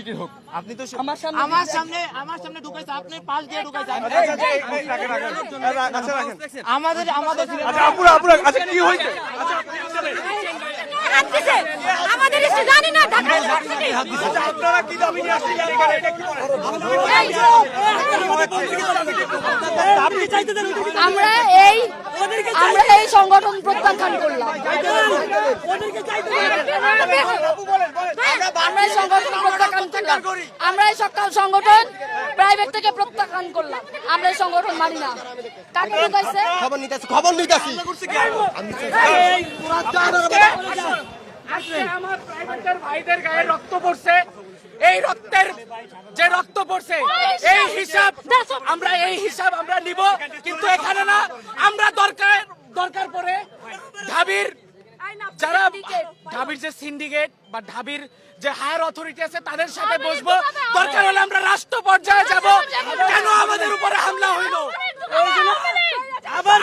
ইউনিভার্সিটির হোক, আপনি তো আমার সামনে ঢুকাইছে, আপনি পাশ দিয়ে ঢুকাইছেন। আমাদের আচ্ছা কি হয়েছে? আমাদের জানি না ঢাকা ইউনিভার্সিটি আপনারা কি দাবি নিয়ে আসছেন এখানে? এটা কি বলেন? আমরা এই সংগঠন প্রত্যাখ্যান করলাম। আমরা এই সংগঠন প্রত্যাখ্যান করলাম। আমরা এই সকাল সংগঠন প্রাইভেট থেকে প্রত্যাখ্যান করলাম। আমরা এই সংগঠন মানি না। কাকে ঢুকাইছে? খবর নিতেছি। আমার প্রাইভেটের ভাইদের গায়ে রক্ত পড়ছে, এই রক্তের যে রক্ত পড়ছে এই হিসাব আমরা নিব, কিন্তু এখানে না। আমরা দরকার পড়ে ঢাবির যে সিন্ডিকেট বা ঢাবির যে হায়ার অথরিটি আছে তাদের সাথে বসবো। দরকার হলে আমরা রাষ্ট্র পর্যায়ে যাব। কেন আমাদের উপরে হামলা হইল? আবার